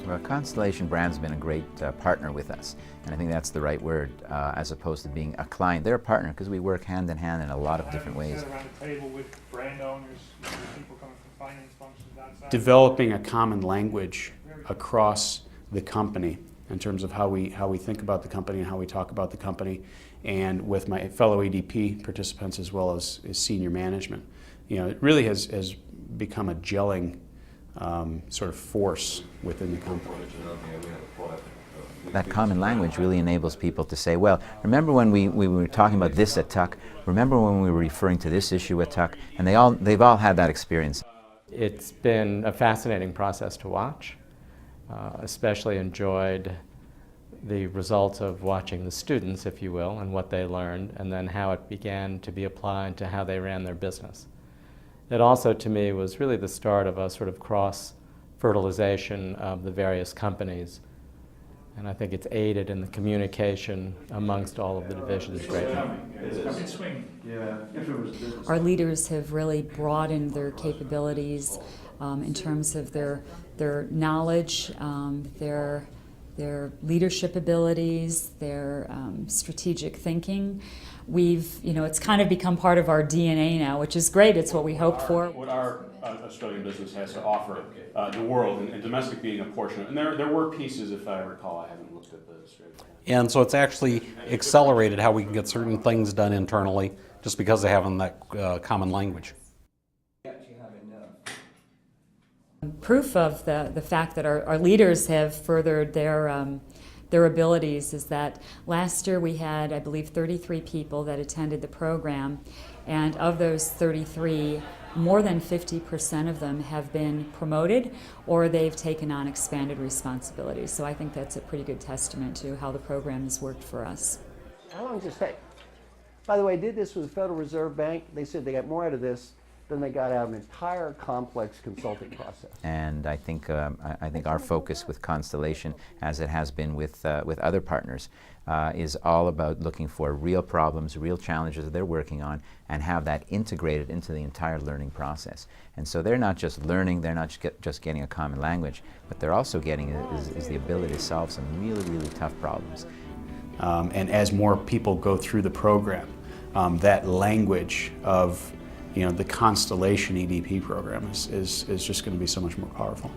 Well, Constellation Brand's been a great partner with us, and I think that's the right word, as opposed to being a client. They're a partner because we work hand in hand in a lot of different ways. Around the table with brand owners, people coming from finance functions outside. Developing a common language across the company in terms of how we think about the company and how we talk about the company, and with my fellow ADP participants as well as senior management. You know, it really has become a gelling sort of force within the company. That common language really enables people to say, well, remember when we were talking about this at Tuck, remember when we were referring to this issue at Tuck, and they've all had that experience. It's been a fascinating process to watch. Especially enjoyed the results of watching the students, if you will, and what they learned, and then how it began to be applied to how they ran their business. It also, to me, was really the start of a sort of cross-fertilization of the various companies, and I think it's aided in the communication amongst all of the divisions greatly. Our leaders have really broadened their capabilities in terms of their knowledge, their leadership abilities, their strategic thinking. It's kind of become part of our DNA now, which is great. It's what we hoped for. What our Australian business has to offer the world, and domestic being a portion. And there were pieces, if I recall, I haven't looked at the Australian. And so it's actually accelerated how we can get certain things done internally just because of having that common language. Proof of the fact that our leaders have furthered their abilities is that last year we had, I believe, 33 people that attended the program, and of those 33, more than 50% of them have been promoted or they've taken on expanded responsibilities. So I think that's a pretty good testament to how the program has worked for us. How long does this take? By the way, I did this with the Federal Reserve Bank. They said they got more out of this than they got out of an entire complex consulting process. And I think our focus with Constellation, as it has been with other partners, is all about looking for real problems, real challenges that they're working on, and have that integrated into the entire learning process. And so they're not just learning, they're not just getting a common language, but they're also getting is the ability to solve some really, really tough problems. And as more people go through the program, that language of the Constellation EDP program is just going to be so much more powerful.